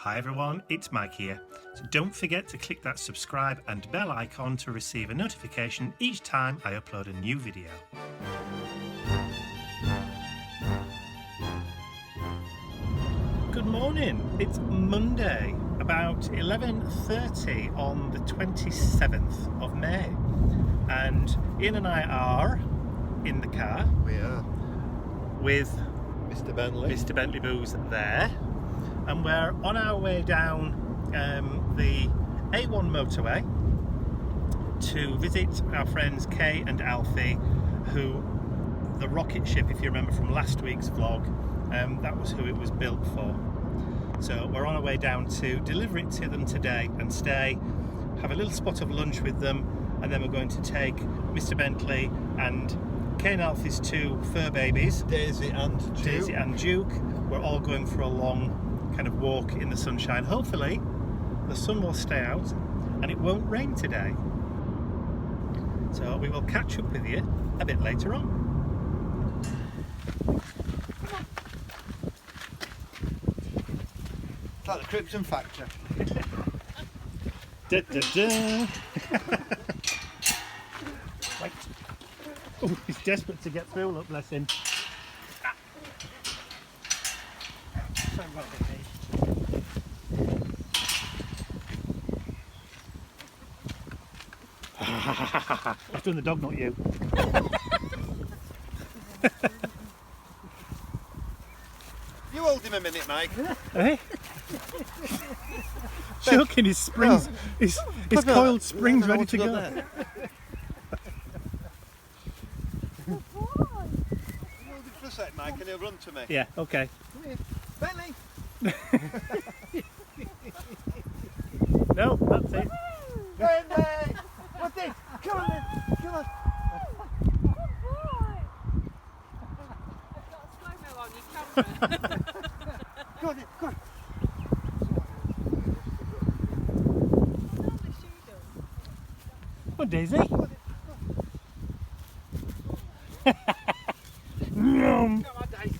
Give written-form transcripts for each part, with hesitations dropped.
Hi everyone, it's Mike here. So don't forget to click that subscribe and bell icon to receive a notification each time I upload a new video. Good morning, it's Monday, about 11:30 on the 27th of May. And Ian and I are in the car. We are. With Mr. Bentley. Mr. Bentley Boo's there. And we're on our way down the A1 motorway to visit our friends Kay and Alfie, who the rocket ship, if you remember from last week's vlog, that was who it was built for. So we're on our way down to deliver it to them today and stay, have a little spot of lunch with them, and then we're going to take Mr. Bentley and Kay and Alfie's two fur babies, Daisy and Duke. We're all going for a long kind of walk in the sunshine. Hopefully the sun will stay out and it won't rain today. So we will catch up with you a bit later on. It's like the Krypton Factor. Da, da, da. Wait. Oh, he's desperate to get through, look, bless him. Sorry about that, mate. I've done the dog, not you. You hold him a minute, Mike. Eh? Choking his springs, his coiled springs ready to go. You hold him for a sec, Mike, and he'll run to me. Yeah, okay. Come here. Bentley! No, that's it. Bentley! What's this? Come on then! Come on! Go on then, go on! What, Daisy? Yum. Come on, Daisy!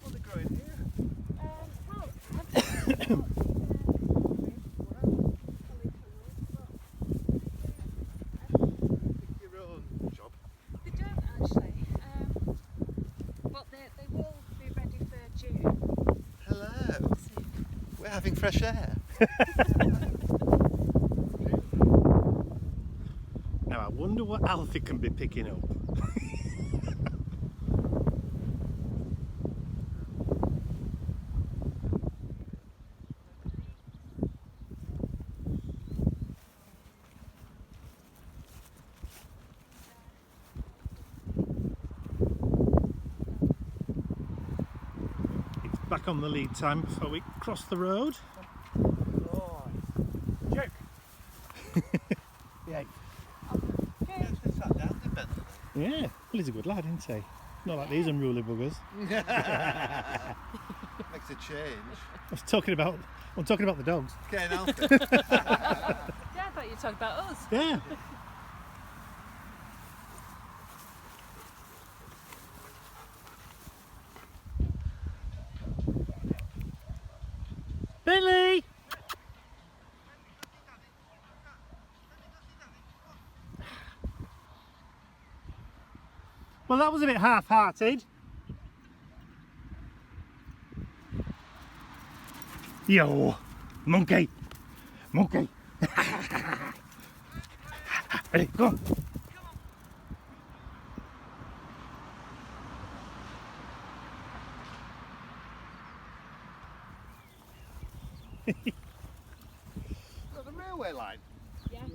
What are they growing here? Your own job. They don't actually, but they will be ready for June. Hello. We're having fresh air. Now I wonder what Alfie can be picking up. It's back on the lead time before we cross the road. Joke. Yeah. Just sat down to Bentley. Yeah, well, he's a good lad, isn't he? Not like these unruly buggers. Makes a change. I'm talking about the dogs. Okay, and Alfie. Yeah, I thought you were talking about us. Yeah. Bentley! Well, that was a bit half-hearted. Yo, monkey, monkey. Ready, go on. Got the railway line. Yeah.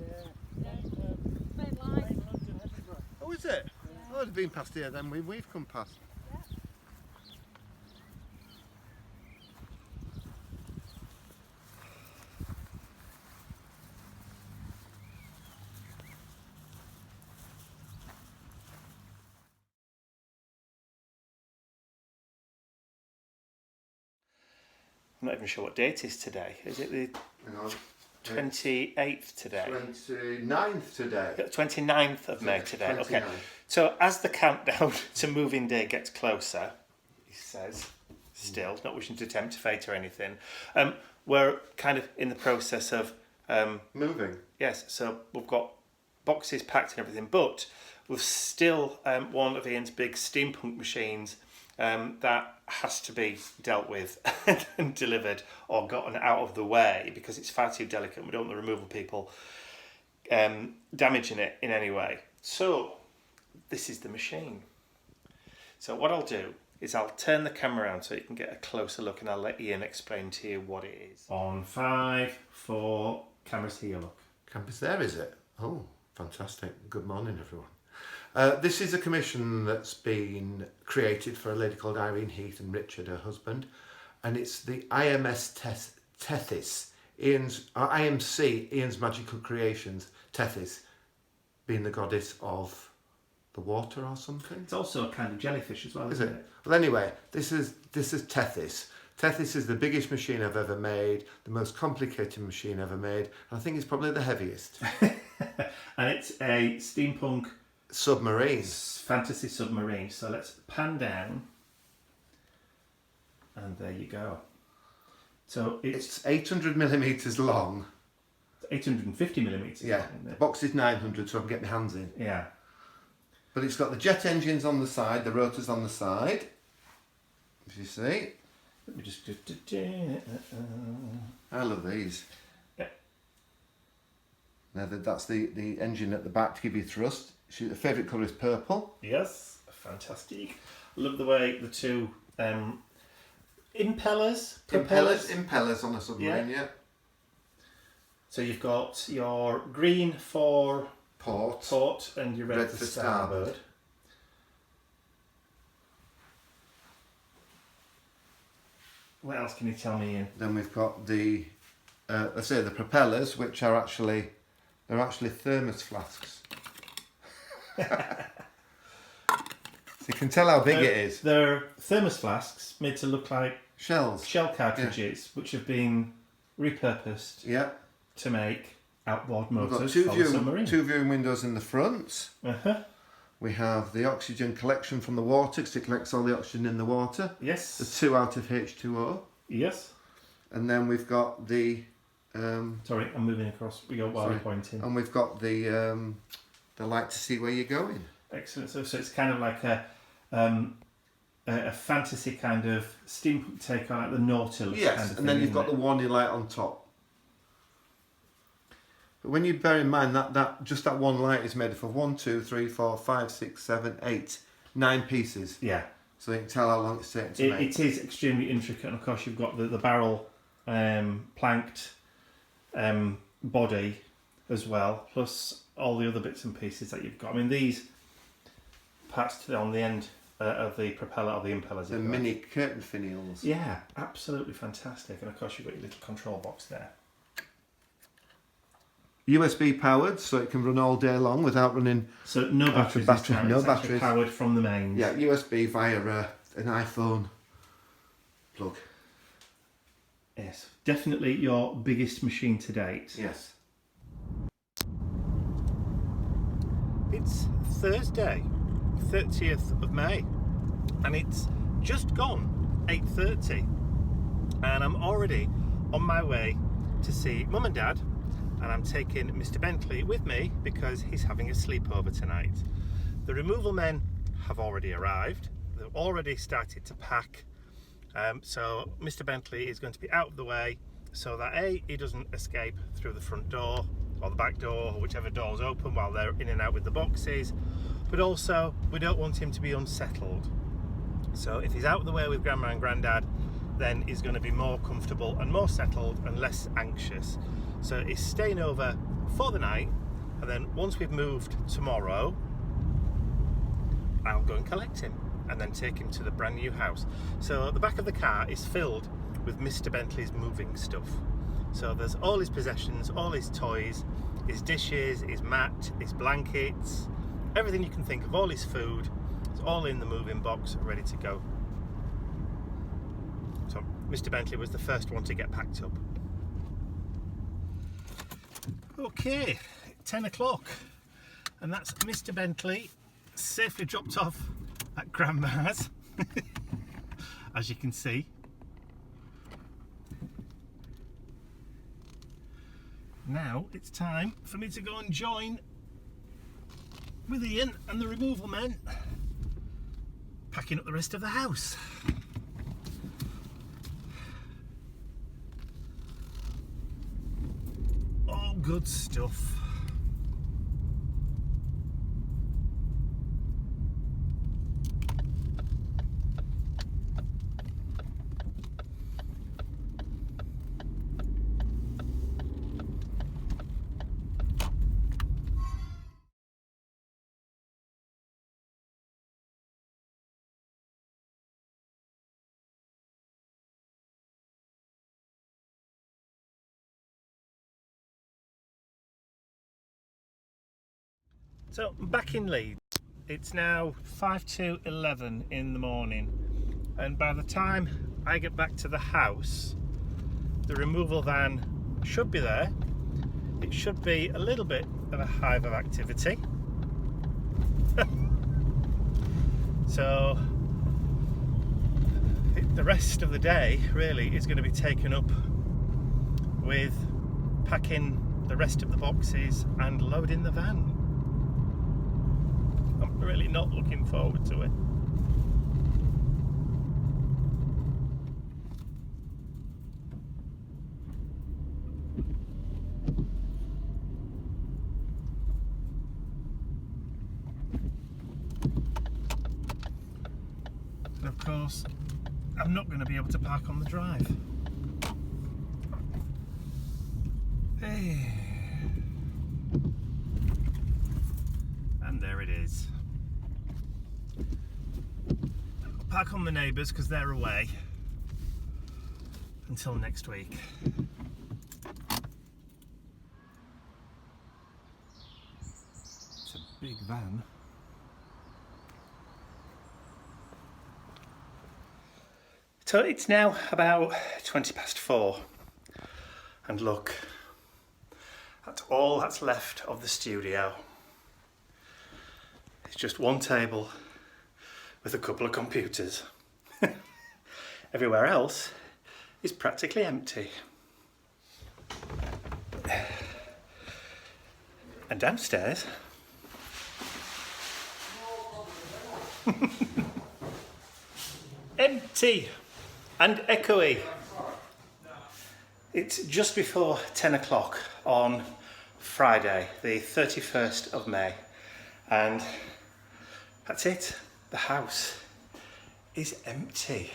Main line. Oh, is it? Oh, they've been past here then. We've come past. I'm not even sure what date it is today. Is it the Hang on. 28th today. 29th today. 29th of May today. 29th. Okay. So as the countdown to moving day gets closer, he says, still not wishing to tempt fate or anything, we're kind of in the process of Moving. yes. So we've got boxes packed and everything, but we've still one of Ian's big steampunk machines that has to be dealt with and delivered or gotten out of the way because it's far too delicate. We don't want the removal people damaging it in any way. So this is the machine. So what I'll do is I'll turn the camera around so you can get a closer look, and I'll let Ian explain to you what it is. On 5, 4, cameras here, look. Campus there, is it? Oh, fantastic. Good morning, everyone. This is a commission that's been created for a lady called Irene Heath and Richard, her husband, and it's the IMS Tethys, IMC, Ian's Magical Creations, Tethys, being the goddess of the water or something. It's also a kind of jellyfish as well, Is isn't it? it? Well, anyway, this is Tethys. Tethys is the biggest machine I've ever made, the most complicated machine ever made, and I think it's probably the heaviest. And it's a steampunk Submarine. fantasy submarine. So let's pan down, and there you go. So it's It's 800 millimetres long. 850 millimeters. Yeah, long, isn't the it? box is 900, so I can get my hands in. Yeah. But it's got the jet engines on the side, the rotors on the side, if you see. Let me just. I love these. Yeah. Now that's the engine at the back to give you thrust. Her favourite colour is purple. Yes, fantastic. Love the way the two propellers. Impellers on a submarine, yeah. So you've got your green for Port. and your red, Red for for starboard. starboard. What else can you tell me, Ian? Then we've got the, let's say the propellers, which are actually thermos flasks. So you can tell how big it is. They're thermos flasks made to look like Shells. shell cartridges, which have been repurposed Yeah. to make outboard We've got motors two for the submarine. viewing windows in the front. Uh-huh. We have the oxygen collection from the water, because it collects all the oxygen in the water. Yes. The 2 out of H2O. Yes. And then we've got the Sorry, I'm moving across. We go while Sorry. we're pointing. and we've got the light to see where you're going. Excellent. So it's kind of like a fantasy kind of steampunk take on like the Nautilus Yes, kind of and then thing, you've got isn't the warning light on top. But when you bear in mind that just that one light is made up of 1, 2, 3, 4, 5, 6, 7, 8, 9 pieces. it? Yeah. So you can tell how long it's taken to make. It is extremely intricate, and of course you've got the barrel planked body as well, plus all the other bits and pieces that you've got. I mean, these parts on the end of the propeller or the impellers. The mini curtain finials. Yeah, absolutely fantastic. And of course you've got your little control box there. USB powered, so it can run all day long without running. So no batteries. battery, no it's actually batteries. powered from the mains. Yeah, USB via an iPhone plug. Yes, definitely your biggest machine to date. Yes. It's Thursday, 30th of May, and it's just gone 8:30, and I'm already on my way to see Mum and Dad, and I'm taking Mr. Bentley with me because he's having a sleepover tonight. The removal men have already arrived. They've already started to pack, so Mr. Bentley is going to be out of the way so that A, he doesn't escape through the front door or the back door, or whichever door's open while they're in and out with the boxes, but also we don't want him to be unsettled. So if he's out of the way with Grandma and Grandad, then he's going to be more comfortable and more settled and less anxious. So he's staying over for the night, and then once we've moved tomorrow, I'll go and collect him and then take him to the brand new house. So the back of the car is filled with Mr. Bentley's moving stuff. So there's all his possessions, all his toys, his dishes, his mat, his blankets, everything you can think of, all his food. It's all in the moving box, ready to go. So Mr. Bentley was the first one to get packed up. Okay, 10 o'clock, and that's Mr. Bentley safely dropped off at Grandma's, as you can see. Now it's time for me to go and join with Ian and the removal men, packing up the rest of the house. All good stuff. So I'm back in Leeds. It's now 5 to 11 in the morning, and by the time I get back to the house, the removal van should be there. It should be a little bit of a hive of activity. So the rest of the day really is going to be taken up with packing the rest of the boxes and loading the van. I'm really not looking forward to it. And of course, I'm not going to be able to park on the drive. Hey. And there it is. I'll park on the neighbours because they're away until next week. It's a big van. So it's now about 20 past 4, and look, that's all that's left of the studio. It's just one table with a couple of computers. Everywhere else is practically empty. And downstairs, empty and echoey. It's just before 10 o'clock on Friday, the 31st of May, and that's it. The house is empty.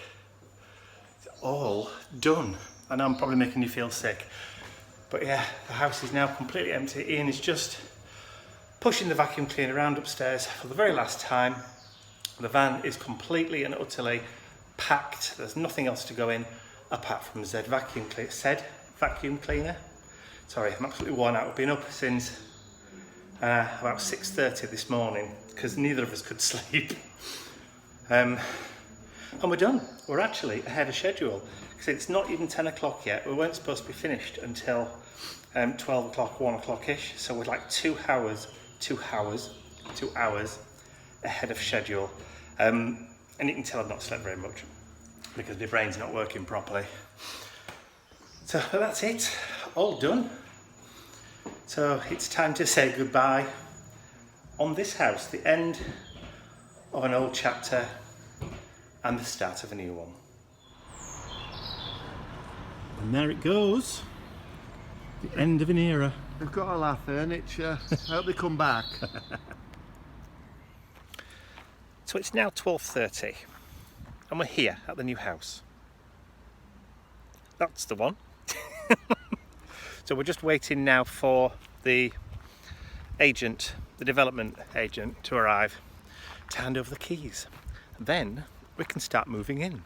It's all done. I know I'm probably making you feel sick, but yeah, the house is now completely empty. Ian is just pushing the vacuum cleaner around upstairs for the very last time. The van is completely and utterly packed. There's nothing else to go in apart from said vacuum cleaner. Sorry, I'm absolutely worn out. I've been up since about 6:30 this morning because neither of us could sleep. And we're done. We're actually ahead of schedule because it's not even 10 o'clock yet. We weren't supposed to be finished until 12 o'clock, 1 o'clock-ish. So we're like 2 hours ahead of schedule. And you can tell I've not slept very much because my brain's not working properly. So that's it, all done. So it's time to say goodbye on this house, the end of an old chapter and the start of a new one. And there it goes, the end of an era. They've got all our furniture. I hope they come back. So it's now 12:30 and we're here at the new house. That's the one. So we're just waiting now for the agent, the development agent, to arrive to hand over the keys. And then we can start moving in.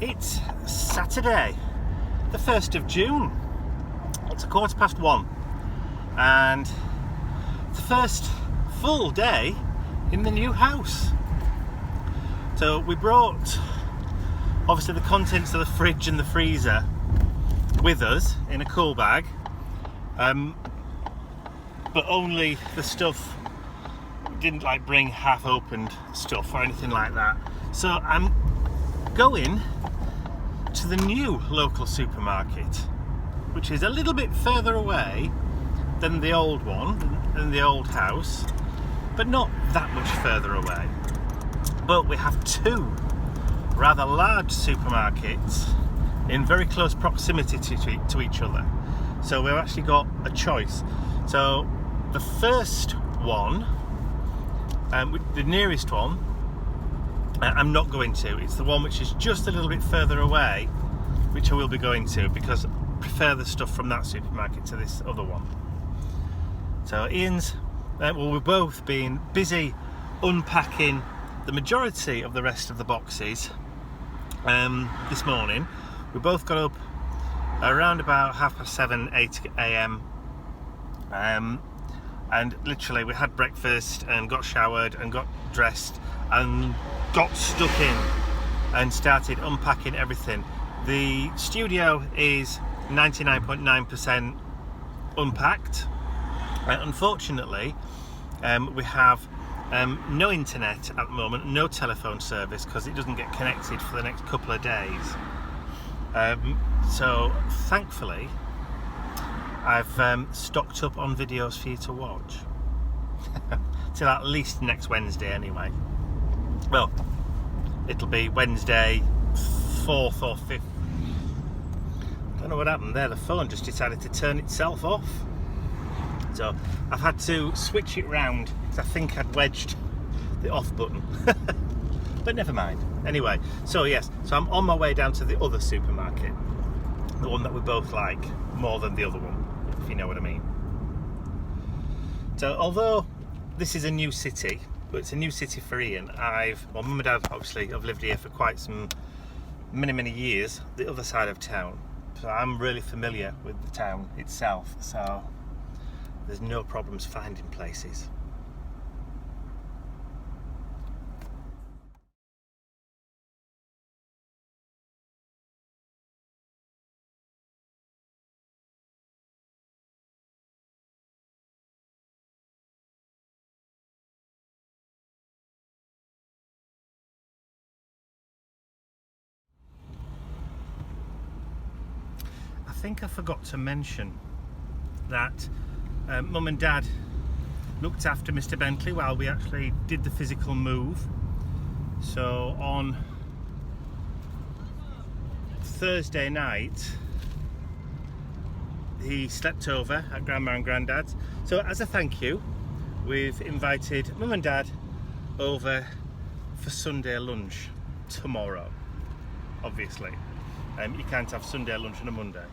It's Saturday, the 1st of June. It's 1:15, and the first full day in the new house. So we brought obviously the contents of the fridge and the freezer with us in a cool bag, but only the stuff. Didn't like bring half opened stuff or anything like that. So I'm going to the new local supermarket, which is a little bit further away than the old one, than the old house, but not that much further away. But we have two rather large supermarkets in very close proximity to each other. So we've actually got a choice. So the first one, the nearest one, I'm not going to. It's the one which is just a little bit further away, which I will be going to because I prefer the stuff from that supermarket to this other one. So Ian's, well, we've both been busy unpacking the majority of the rest of the boxes this morning. We both got up around about 7:30, 8 a.m. And literally we had breakfast and got showered and got dressed and got stuck in and started unpacking everything. The studio is 99.9% unpacked. Unfortunately, we have no internet at the moment, no telephone service because it doesn't get connected for the next couple of days. So thankfully I've stocked up on videos for you to watch till at least next Wednesday anyway. Well, it'll be Wednesday 4th or 5th. I don't know what happened there, the phone just decided to turn itself off. So I've had to switch it round because I think I'd wedged the off button. But never mind. Anyway, so yes, so I'm on my way down to the other supermarket, the one that we both like more than the other one, if you know what I mean. So although this is a new city, but it's a new city for Ian, well, Mum and Dad obviously have lived here for quite some many years, the other side of town. So I'm really familiar with the town itself, so there's no problems finding places. I think I forgot to mention that Mum and Dad looked after Mr. Bentley while we actually did the physical move. So on Thursday night he slept over at Grandma and Granddad's. So as a thank you, we've invited Mum and Dad over for Sunday lunch tomorrow. Obviously, you can't have Sunday lunch on a Monday.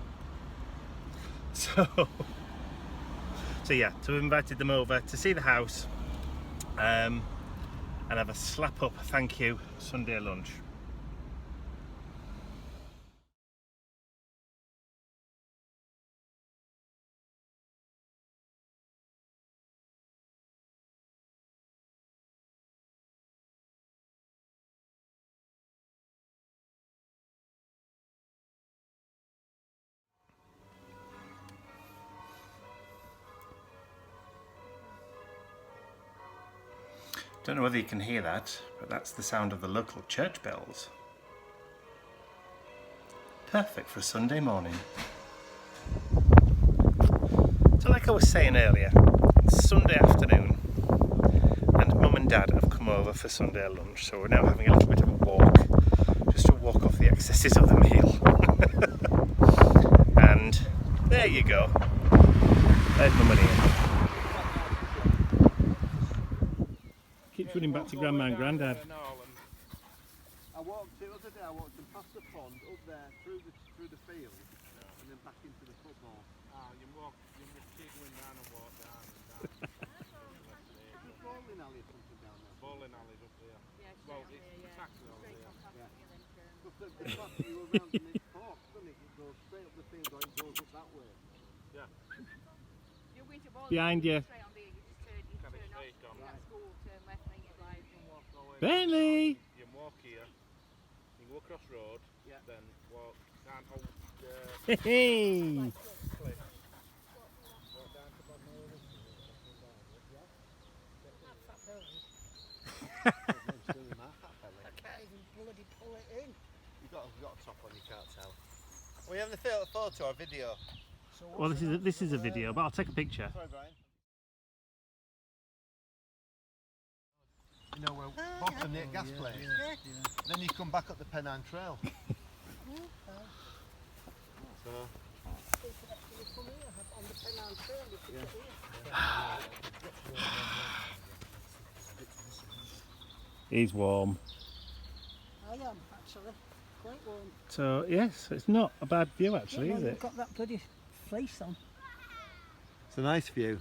So yeah, so we invited them over to see the house and have a slap up thank you Sunday lunch. Don't know whether you can hear that, but that's the sound of the local church bells. Perfect for a Sunday morning. So like I was saying earlier, it's Sunday afternoon and Mum and Dad have come over for Sunday lunch, so we're now having a little bit of a walk, just to walk off the excesses of the meal. And there you go. There's Mum and Ian. Keeps running back to Grandma and Granddad. I walked the other day. I walked them past the pond, up there, through the field, and then back into the football. You keep going down and walk down and down. There's a bowling alley or something down there. Bowling alley's up there. Yeah, Well, straight it's on here, actually over there. But the fact you were around the mid-fork, doesn't it? It goes straight up the field or it goes up that way? Yeah. You're going to Wall Behind you. Straight on there, you just turn, you Can be turn off straight on. in that school, turn left, and you drive. Bentley! You can walk here, you can go across road, then walk down old Hey! cliff. Walk down to bottom of the I can't even bloody pull it in. You've got a top on, you can't tell. Are we having a photo or video? Well, this is a video, but I'll take a picture. Sorry, Brian. You know, we're bottom near gas plate. Then you come back up the Pennine Trail. So. He's warm. I am actually quite warm. So yes, it's not a bad view actually, is You've it? got that bloody face on. It's a nice view.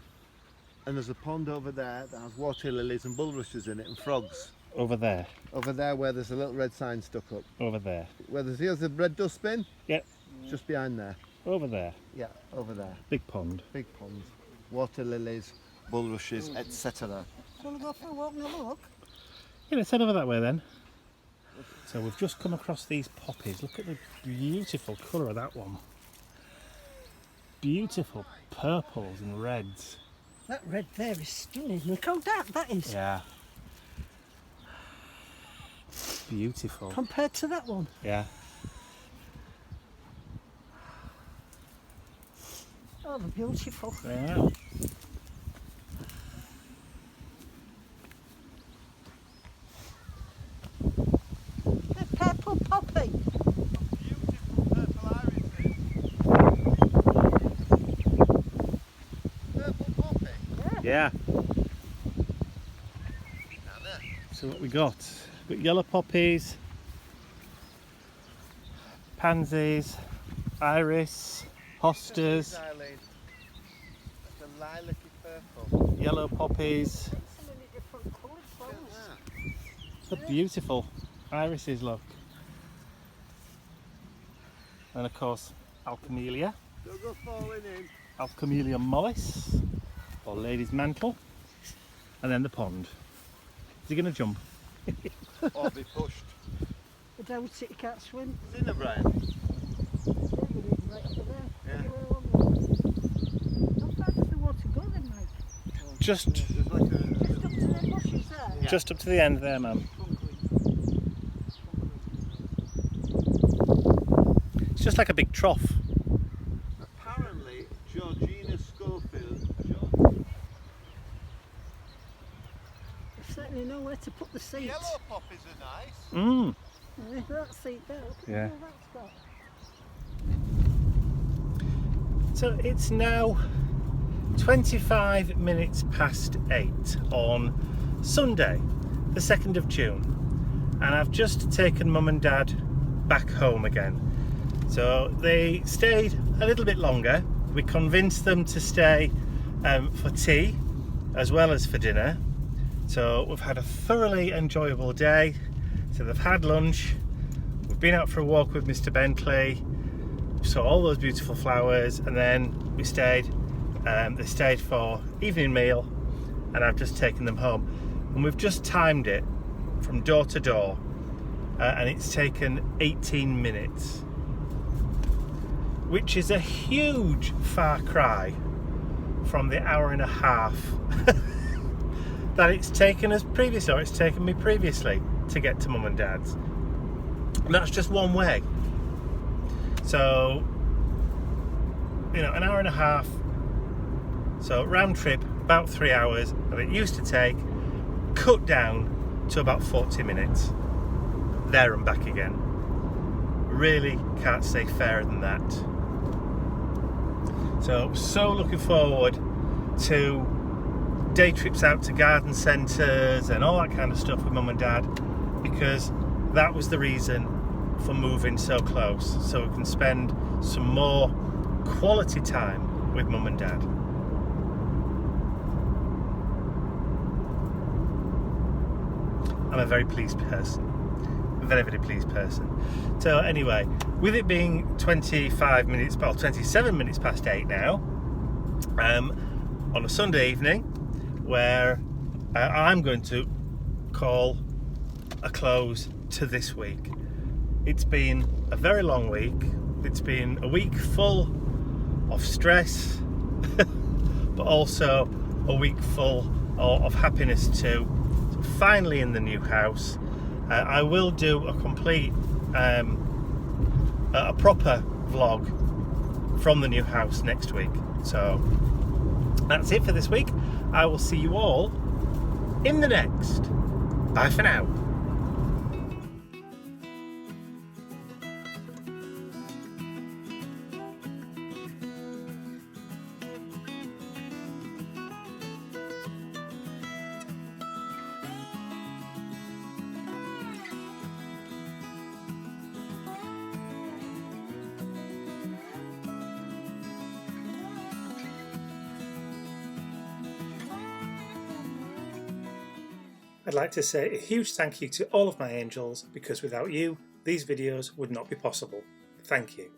And there's a pond over there that has water lilies and bulrushes in it and frogs. Over there. Over there where there's a little red sign stuck up. Over there. Where here's the red dustbin? Yep. Just behind there. Over there. Yeah, over there. Big pond. Big ponds. Water lilies, bulrushes, etc. Shall we go for a walk and have a look? Yeah, let's head over that way then. So we've just come across these poppies. Look at the beautiful colour of that one. Beautiful purples and reds. That red there is stunning. Look how dark that is. Yeah. Beautiful. Compared to that one. Yeah. Oh, they're beautiful. Yeah. They're purple poppy. Beautiful purple irises. Purple poppy. Yeah. Down there. So what we got? We've got yellow poppies, pansies, iris, hostas, Eileen. That's a lilac-y purple. yellow poppies. So many different coloured flowers. They're beautiful irises, look. And of course, alcamellia, Don't go falling in. alcamellia mollis, or lady's mantle, and then the pond. Is he going to jump? Or be pushed. I doubt it, you can't swim. It's in the Brian. Right over there. Yeah. How far does the water go then, Mike? Just There's like a Just up to the bushes there. just up to the end there, ma'am. It's just like a big trough. apparently Georgina Schofield. I certainly know where to put the seat. Yellow poppies are nice. Mm. That seat there. Look at Yeah. all that's got. So it's now 25 minutes past 8 on Sunday, the 2nd of June, and I've just taken Mum and Dad back home again. So they stayed a little bit longer. We convinced them to stay for tea as well as for dinner. So we've had a thoroughly enjoyable day. So they've had lunch, we've been out for a walk with Mr. Bentley, saw all those beautiful flowers, and then we stayed. They stayed for evening meal, and I've just taken them home. And we've just timed it from door to door, and it's taken 18 minutes, which is a huge far cry from the hour and a half that it's taken us previously, or it's taken me previously to get to Mum and Dad's. And that's just one way. So, you know, an hour and a half, so round trip about 3 hours, and it used to take, cut down to about 40 minutes, there and back again. Really can't say fairer than that. So looking forward to day trips out to garden centres and all that kind of stuff with Mum and Dad, because that was the reason for moving so close, so we can spend some more quality time with Mum and Dad. I'm a very pleased person. very, very pleased person. So anyway, with it being 27 minutes past 8 now, on a Sunday evening, where I'm going to call a close to this week. It's been a very long week. It's been a week full of stress, but also a week full of happiness too. So finally in the new house. I will do a complete, a proper vlog from the new house next week. So that's it for this week. I will see you all in the next. Bye for now. I'd like to say a huge thank you to all of my angels, because without you, these videos would not be possible. Thank you.